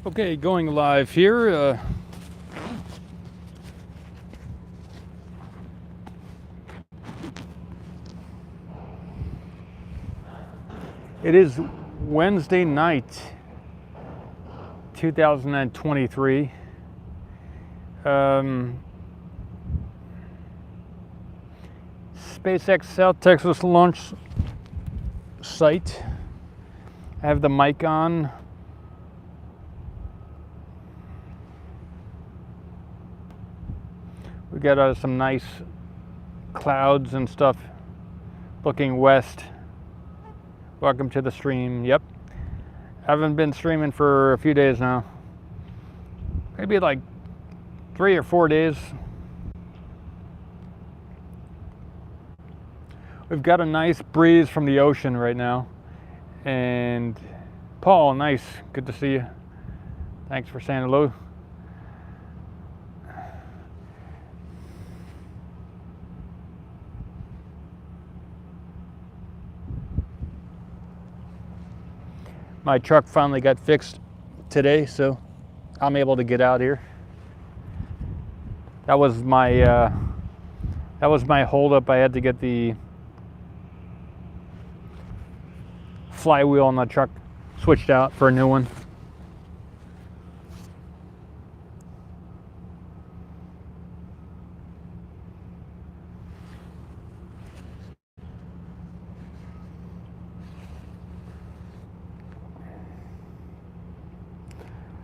Okay, going live here. It is Wednesday night, 2023. SpaceX South Texas launch site. I have the mic on. We got some nice clouds and stuff looking west. Welcome to the stream. Yep. Haven't been streaming for a few days now. Maybe like 3 or 4 days. We've got a nice breeze from the ocean right now. And Paul, nice. Good to see you. Thanks for saying hello. My truck finally got fixed today, so I'm able to get out here. That was my holdup. I had to get the flywheel on the truck switched out for a new one.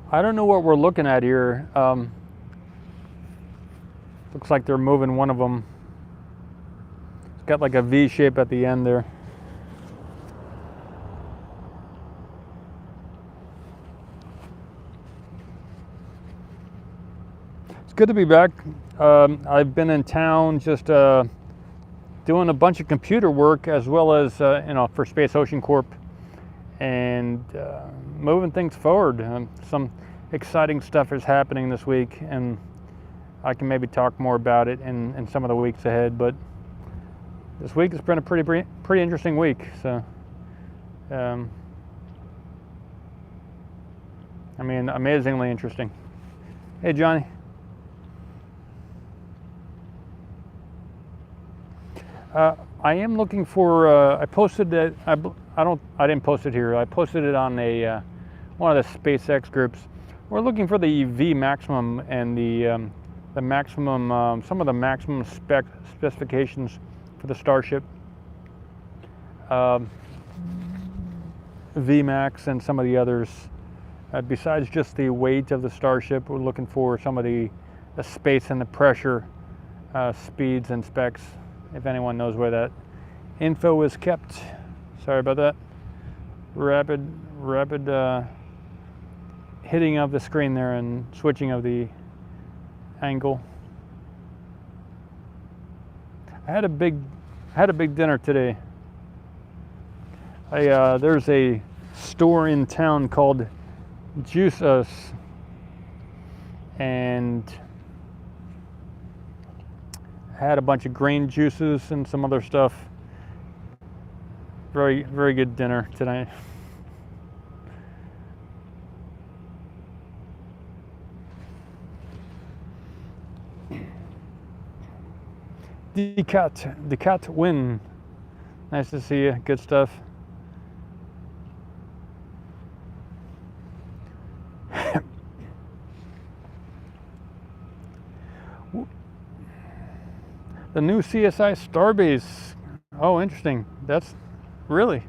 I don't know what we're looking at here. Looks like they're moving one of them. It's got like a V shape at the end there. It's good to be back. I've been in town just doing a bunch of computer work as well as for Space Ocean Corp and moving things forward. Some exciting stuff is happening this week, and I can maybe talk more about it in some of the weeks ahead. But this week has been a pretty interesting week. So, I mean, amazingly interesting. Hey, Johnny. I am looking for. I posted that. I didn't post it here. I posted it on one of the SpaceX groups. We're looking for the V maximum and the maximum, some of the maximum specifications for the Starship. VMAX and some of the others. Besides just the weight of the Starship, we're looking for some of the space and the pressure speeds and specs. If anyone knows where that info is kept. Sorry about that. Rapid hitting of the screen there and switching of the angle. I had a big dinner today. There's a store in town called Juice Us, and I had a bunch of grain juices and some other stuff. Very, very good dinner tonight. Decat win. Nice to see you. Good stuff. The new CSI Starbase. Oh, interesting. That's really.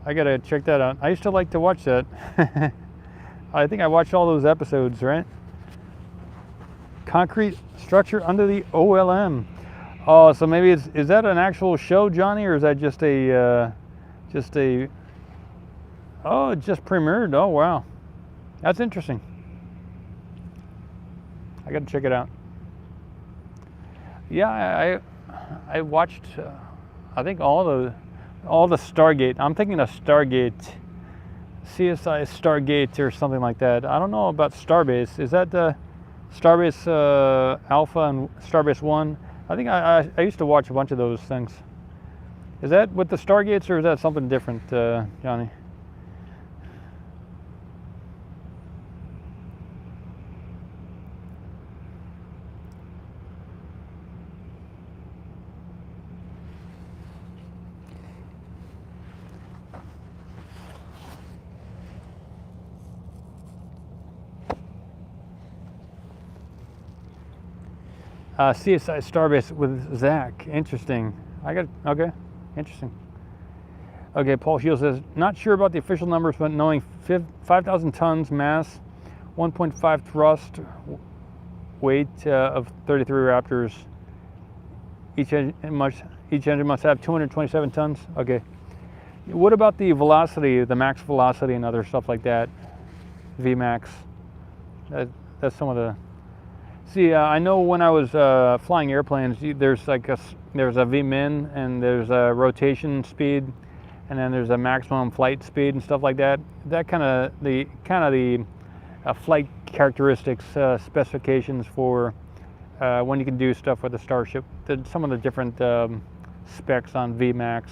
I gotta check that out. I used to like to watch that. I think I watched all those episodes, right? Concrete structure under the OLM. Oh, so maybe is that an actual show, Johnny, or is that just a oh, it just premiered. Oh, wow. That's interesting. I got to check it out. Yeah, I watched I think all the Stargate. I'm thinking of Stargate, CSI Stargate or something like that. I don't know about Starbase. Is that the Starbase Alpha and Starbase 1? I think I used to watch a bunch of those things. Is that with the Stargates, or is that something different, Johnny? CSI Starbase with Zach. Interesting. Okay, interesting. Okay, Paul Shields says, not sure about the official numbers, but knowing 5,000 tons mass, 1.5 thrust, weight of 33 Raptors. Each engine must have 227 tons. Okay. What about the velocity, the max velocity and other stuff like that? Vmax. That's some of the... See, I know when I was flying airplanes, there's a Vmin and there's a rotation speed, and then there's a maximum flight speed and stuff like that. That kind of the flight characteristics specifications for when you can do stuff with the Starship. Some of the different specs on Vmax,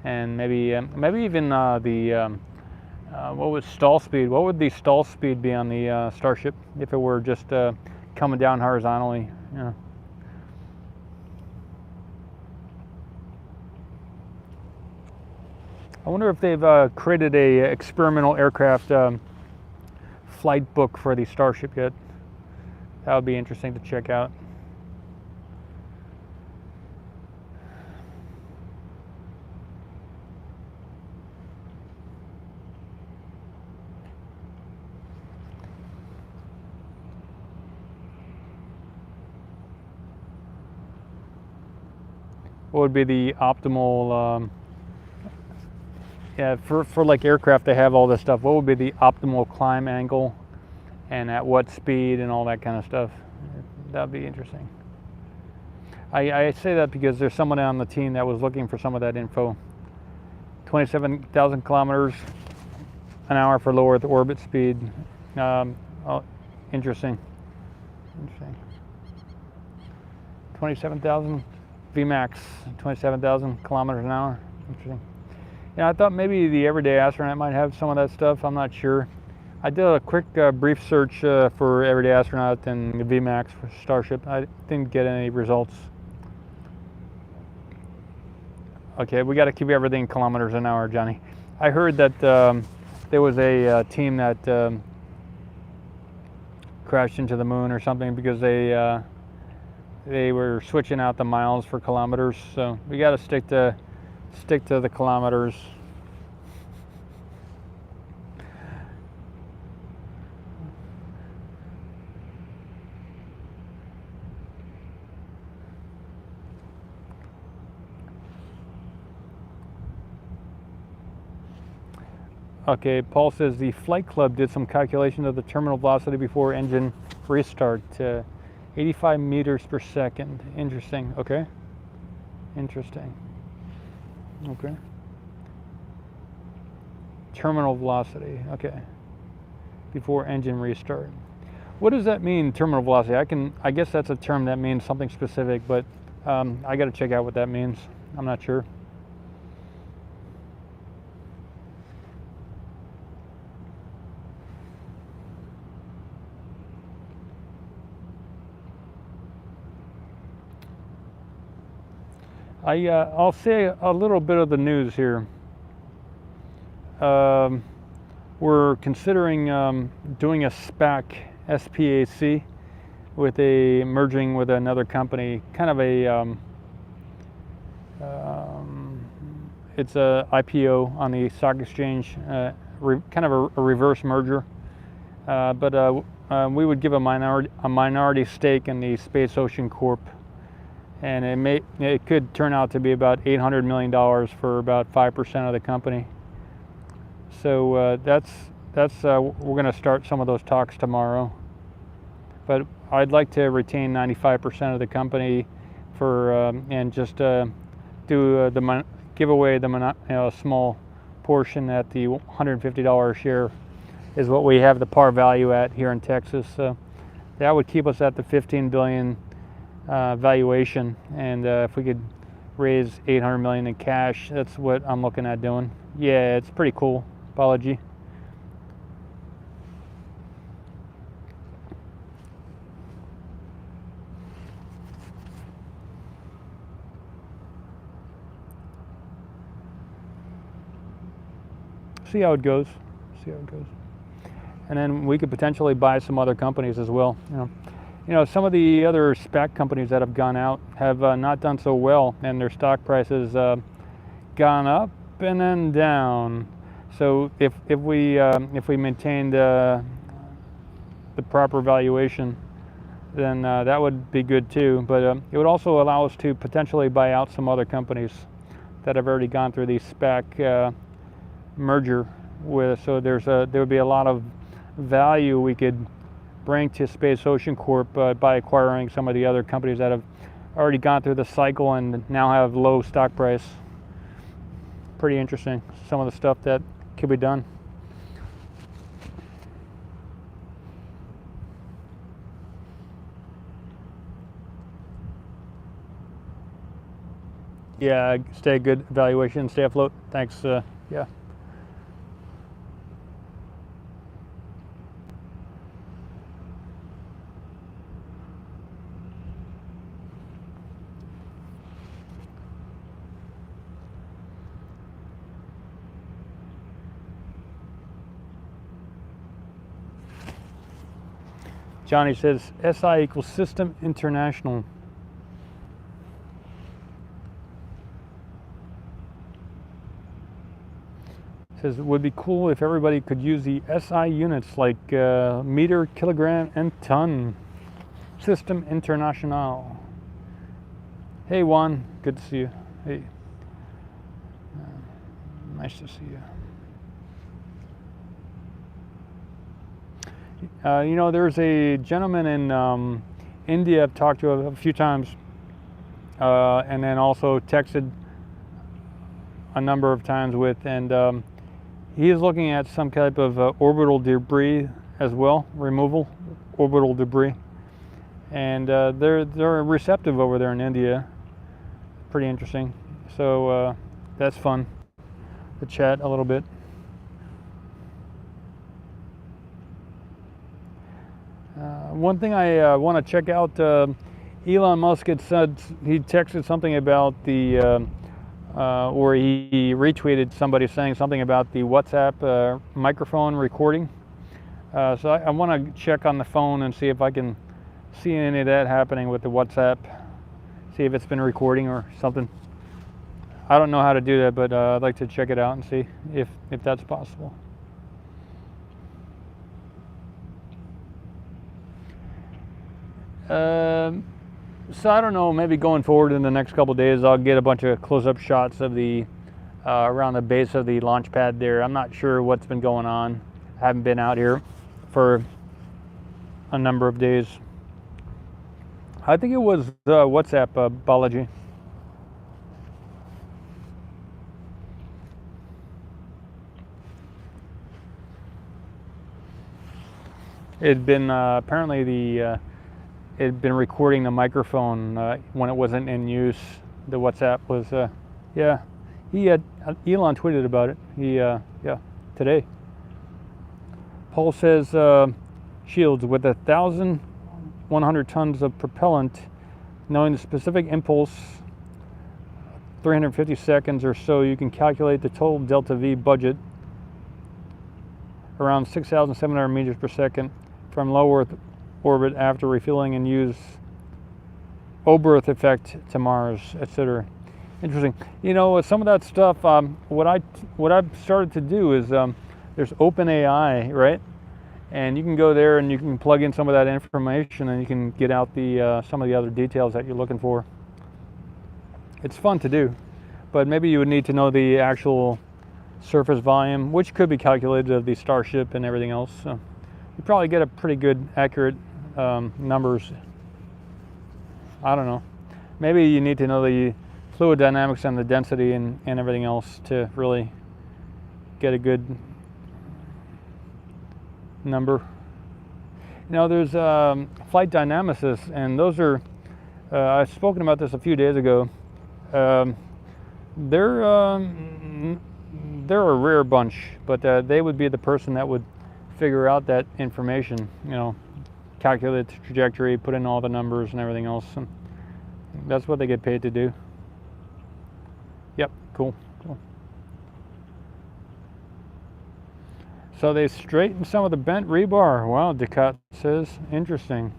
and maybe even what was stall speed? What would the stall speed be on the Starship if it were just coming down horizontally? Yeah. I wonder if they've created a experimental aircraft flight book for the Starship yet. That would be interesting to check out. What would be the optimal yeah, for like aircraft, they have all this stuff. What would be the optimal climb angle and at what speed and all that kind of stuff? That'd be interesting. I say that because there's someone on the team that was looking for some of that info. 27,000 kilometers an hour for low Earth orbit speed. Oh, interesting. 27,000 Vmax, 27,000 kilometers an hour. Interesting. Yeah, I thought maybe the everyday astronaut might have some of that stuff. I'm not sure. I did a quick brief search for everyday astronaut and Vmax for Starship. I didn't get any results. Okay, we got to keep everything kilometers an hour, Johnny. I heard that there was a team that crashed into the moon or something because they were switching out the miles for kilometers. So we got to stick to the kilometers. Okay, Paul says the Flight Club did some calculation of the terminal velocity before engine restart, 85 meters per second. Interesting. Okay. Interesting. Okay. Terminal velocity. Okay. Before engine restart. What does that mean, terminal velocity? I guess that's a term that means something specific, but I got to check out what that means. I'm not sure. I'll say a little bit of the news here. We're considering doing a SPAC, with merging with another company. Kind of a it's a IPO on the stock exchange, kind of a reverse merger. But we would give a minority stake in the Space Ocean Corp. And it could turn out to be about $800 million for about 5% of the company. So we're going to start some of those talks tomorrow. But I'd like to retain 95% of the company for and just give away a small portion at the $150 a share is what we have the par value at here in Texas. So that would keep us at the 15 billion. Valuation, and if we could raise 800 million in cash, that's what I'm looking at doing. Yeah, it's pretty cool. Apology. See how it goes. And then we could potentially buy some other companies as well. You know, you know, some of the other SPAC companies that have gone out have not done so well, and their stock prices gone up and then down. So if we maintained the proper valuation, then that would be good too. But it would also allow us to potentially buy out some other companies that have already gone through the SPAC merger with. So there would be a lot of value we could bring to Space Ocean Corp by acquiring some of the other companies that have already gone through the cycle and now have low stock price. Pretty interesting, some of the stuff that could be done. Yeah, stay good valuation, stay afloat. Thanks. Yeah. Johnny says SI equals System International. Says it would be cool if everybody could use the SI units like meter, kilogram, and ton. System International. Hey Juan, good to see you. Hey, nice to see you. You know, there's a gentleman in India I've talked to a few times, and then also texted a number of times with, and he is looking at some type of orbital debris as well, removal, orbital debris, and they're receptive over there in India. Pretty interesting. So that's fun to chat a little bit. One thing I want to check out, Elon Musk had said, he texted something about the, or he retweeted somebody saying something about the WhatsApp microphone recording. So I want to check on the phone and see if I can see any of that happening with the WhatsApp, see if it's been recording or something. I don't know how to do that, but I'd like to check it out and see if that's possible. So I don't know, maybe going forward in the next couple of days I'll get a bunch of close-up shots of the around the base of the launch pad there. I'm not sure what's been going on. I haven't been out here for a number of days. I think it was WhatsApp, Balaji. It had been apparently the it had been recording the microphone when it wasn't in use. The WhatsApp was, yeah. Elon tweeted about it. Yeah, today. Paul says, shields with 1,100 tons of propellant, knowing the specific impulse, 350 seconds or so, you can calculate the total delta V budget, around 6,700 meters per second from low Earth orbit after refueling and use O-berth effect to Mars, etc. Interesting. You know, some of that stuff, what I've started to do is there's OpenAI, right? And you can go there and you can plug in some of that information and you can get out the some of the other details that you're looking for. It's fun to do, but maybe you would need to know the actual surface volume, which could be calculated of the Starship and everything else. So you probably get a pretty good, accurate numbers. I don't know. Maybe you need to know the fluid dynamics and the density and everything else to really get a good number. You know, there's flight dynamicists, and those are, I've spoken about this a few days ago. They're a rare bunch, but they would be the person that would figure out that information, you know, calculate the trajectory, put in all the numbers and everything else. And that's what they get paid to do. Yep, cool. So they straightened some of the bent rebar. Wow, Descartes says, interesting.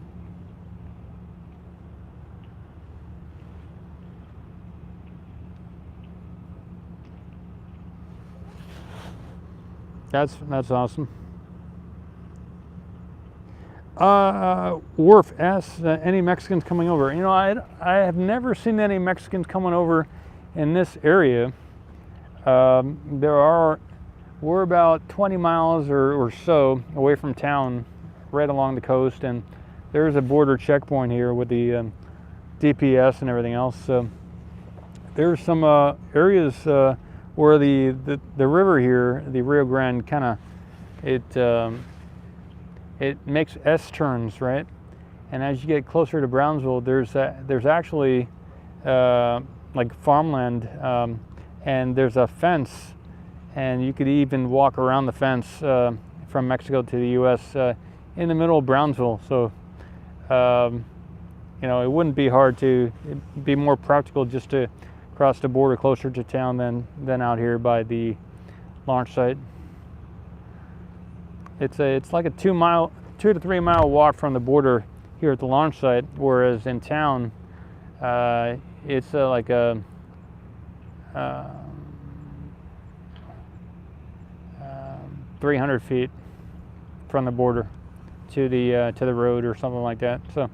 That's awesome. Worf asks, any Mexicans coming over? You know, I have never seen any Mexicans coming over in this area. We're about 20 miles or so away from town, right along the coast, and there's a border checkpoint here with the DPS and everything else. So there's some areas where the river here, the Rio Grande, kind of it makes S turns, right? And as you get closer to Brownsville, there's actually like farmland, and there's a fence, and you could even walk around the fence from Mexico to the U.S. In the middle of Brownsville. So you know, it wouldn't be hard to. It'd be more practical just to cross the border closer to town than out here by the launch site. It's like a 2 to 3 mile walk from the border here at the launch site, whereas in town it's like a 300 feet from the border to the road or something like that. So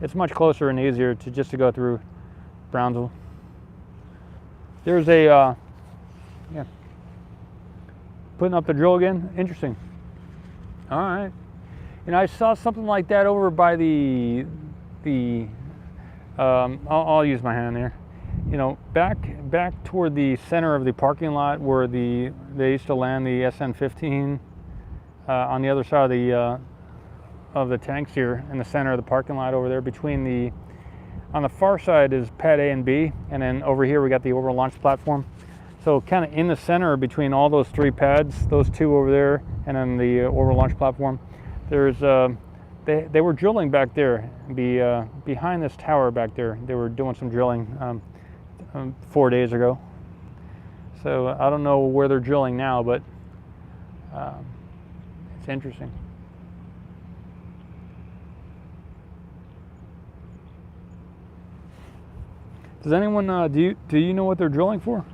it's much closer and easier to go through Brownsville. There's a yeah, putting up the drill again. Interesting. All right. You know, I saw something like that over by the I'll use my hand there. You know, back toward the center of the parking lot where they used to land the SN-15 on the other side of the tanks here in the center of the parking lot over there. On the far side is pad A and B, and then over here we got the orbital launch platform. So kind of in the center between all those three pads, those two over there, and then the orbital launch platform, there's they were drilling back there, behind this tower back there. They were doing some drilling 4 days ago. So I don't know where they're drilling now, but it's interesting. Does anyone do you know what they're drilling for?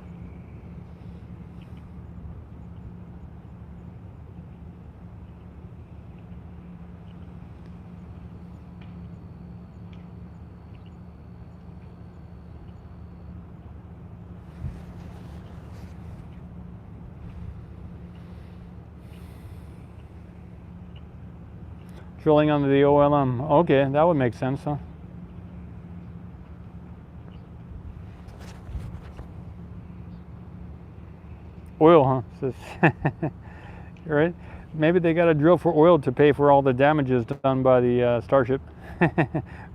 Drilling under the OLM. Okay, that would make sense, huh? Oil, huh? Right? Maybe they got to drill for oil to pay for all the damages done by the Starship.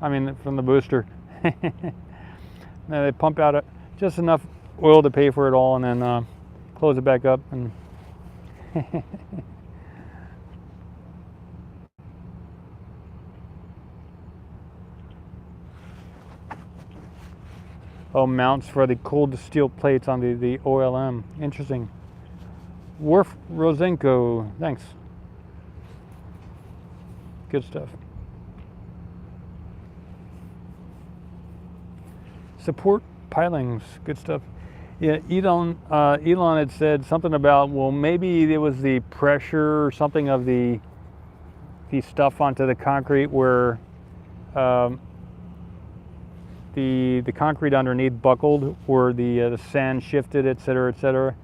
I mean, from the booster. Now they pump out just enough oil to pay for it all, and then close it back up. And oh, mounts for the cold steel plates on the OLM. Interesting. Worf Rosenko, thanks. Good stuff. Support pilings, good stuff. Yeah, Elon had said something about, well, maybe it was the pressure or something of the stuff onto the concrete where the concrete underneath buckled, or the sand shifted, etc.,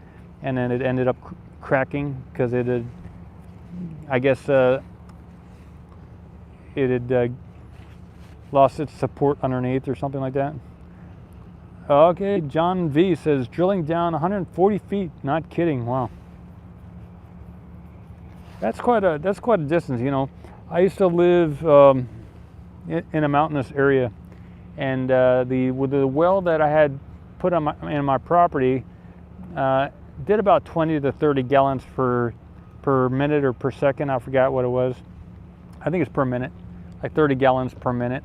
and then it ended up cracking because it had, I guess, it had lost its support underneath or something like that. Okay, John V says drilling down 140 feet. Not kidding. Wow. That's quite a distance. You know, I used to live in a mountainous area, and with the well that I had put in my property did about 20 to 30 gallons per minute or per second. I forgot what it was. I think it's per minute, like 30 gallons per minute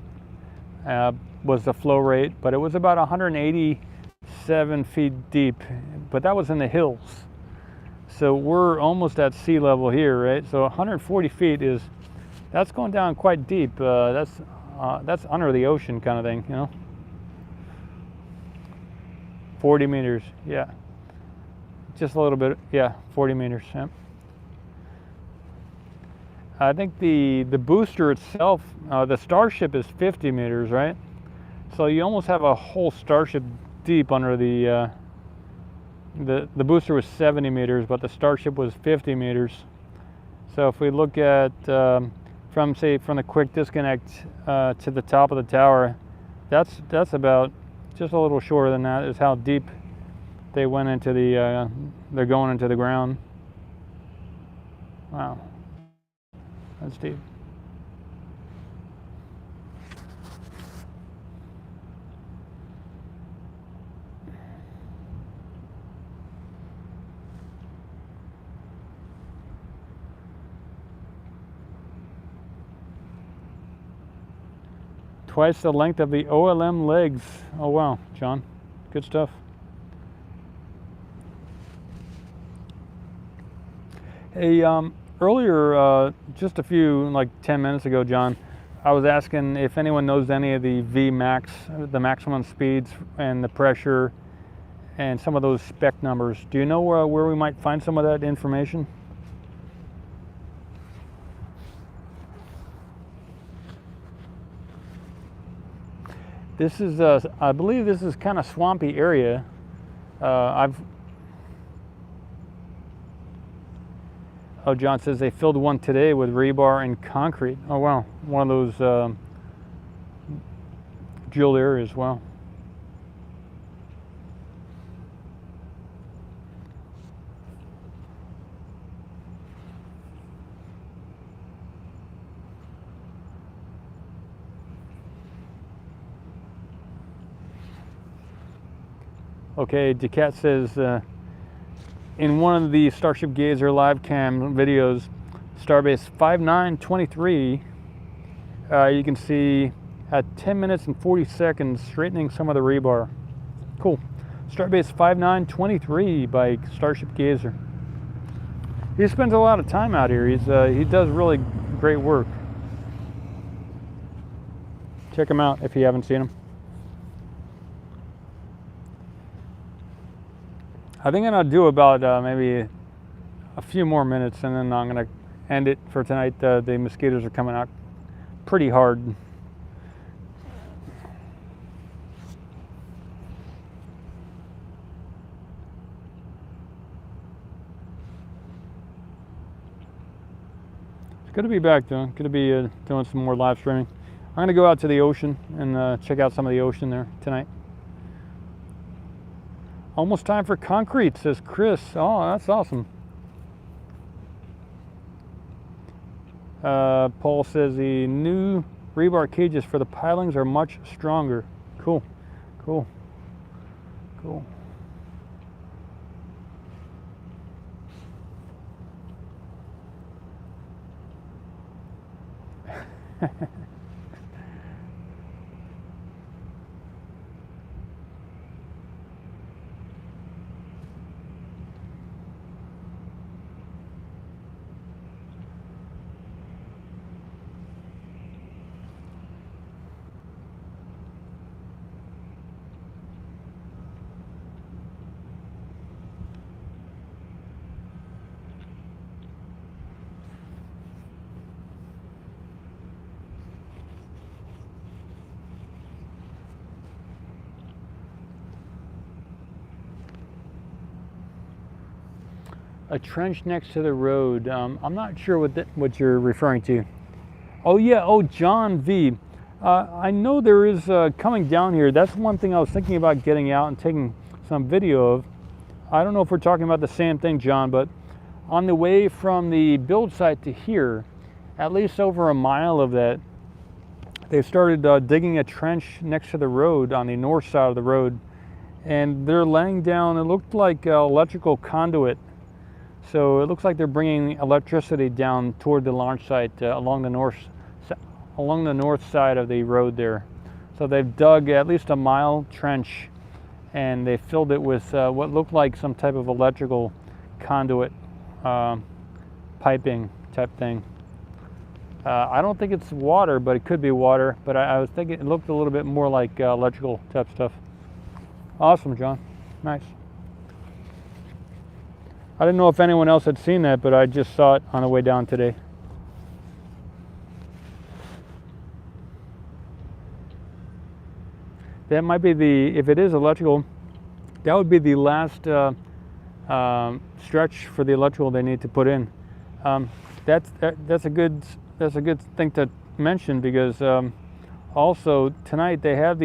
was the flow rate, but it was about 187 feet deep, but that was in the hills. So we're almost at sea level here, right? So 140 feet that's going down quite deep. That's under the ocean kind of thing, you know. 40 meters, yeah. Just a little bit, yeah, 40 meters, yeah. I think the booster itself, the Starship is 50 meters, right? So you almost have a whole Starship deep under the booster was 70 meters, but the Starship was 50 meters. So if we look at from the quick disconnect to the top of the tower, that's about just a little shorter than that is how deep they went into they're going into the ground. Wow, that's deep. Twice the length of the OLM legs. Oh wow, John, good stuff. Hey, earlier, just a few, like 10 minutes ago, John, I was asking if anyone knows any of the Vmax, the maximum speeds and the pressure and some of those spec numbers. Do you know where we might find some of that information? This is, I believe this is kind of swampy area. Oh, John says they filled one today with rebar and concrete. Oh wow, one of those drilled areas. Wow. Okay, Decat says in one of the Starship Gazer live cam videos, Starbase 5923, you can see at 10 minutes and 40 seconds straightening some of the rebar. Cool. Starbase 5923 by Starship Gazer. He spends a lot of time out here. He does really great work. Check him out if you haven't seen him. I think I'm gonna do about maybe a few more minutes, and then I'm gonna end it for tonight. The mosquitoes are coming out pretty hard. It's good to be back though. Good to be doing some more live streaming. I'm gonna go out to the ocean and check out some of the ocean there tonight. Almost time for concrete, says Chris. Oh, that's awesome. Paul says the new rebar cages for the pilings are much stronger. Cool, cool, cool. A trench next to the road. I'm not sure what you're referring to. Oh yeah, oh John V. I know there is coming down here. That's one thing I was thinking about getting out and taking some video of. I don't know if we're talking about the same thing, John, but on the way from the build site to here, at least over a mile of that, they've started digging a trench next to the road on the north side of the road, and they're laying down, it looked like electrical conduit. So it looks like they're bringing electricity down toward the launch site along the north side of the road there. So they've dug at least a mile trench, and they filled it with what looked like some type of electrical conduit piping type thing. I don't think it's water, but it could be water. But I was thinking it looked a little bit more like electrical type stuff. Awesome, John. Nice. I didn't know if anyone else had seen that, but I just saw it on the way down today. that might be the, if it is electrical, that would be the last stretch for the electrical they need to put in. That's a good thing to mention, because also tonight they have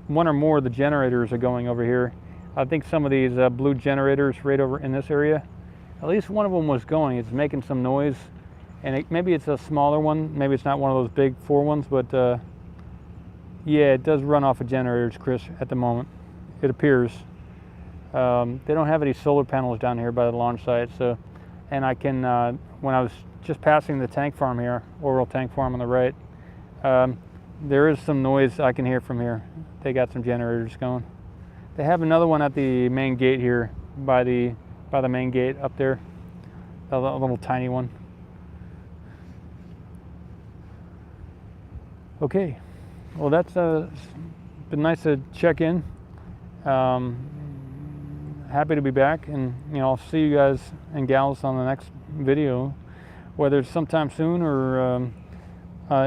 one or more of the generators are going over here. I think some of these blue generators right over in this area, at least one of them was going. It's making some noise, and maybe it's a smaller one. Maybe it's not one of those big 4 ones, but yeah, it does run off of generators, Chris, at the moment. It appears. They don't have any solar panels down here by the launch site, so, and I can, when I was just passing the tank farm here, Orbital tank farm on the right, there is some noise I can hear from here. They got some generators going. They have another one at the main gate here, by the main gate up there, a little tiny one. Okay, well, that's been nice to check in. Happy to be back, and I'll see you guys and gals on the next video, whether it's sometime soon or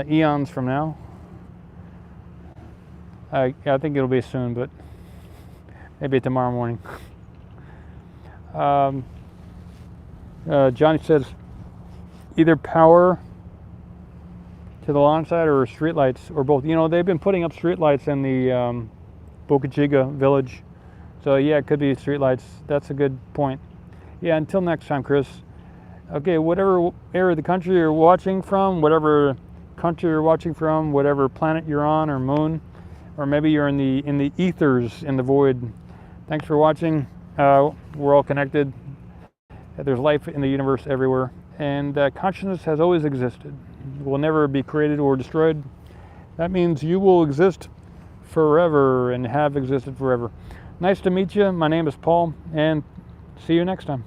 eons from now. I think it'll be soon, but maybe tomorrow morning. Johnny says either power to the launch site or street lights, or both. They've been putting up street lights in the Boca Chica village. So yeah, it could be street lights. That's a good point. Yeah, until next time, Chris. Okay, whatever area of the country you're watching from, whatever country you're watching from, whatever planet you're on or moon, or maybe you're in the ethers, in the void. Thanks for watching. We're all connected. There's life in the universe everywhere, and consciousness has always existed. It will never be created or destroyed. That means you will exist forever and have existed forever. Nice to meet you. My name is Paul, and see you next time.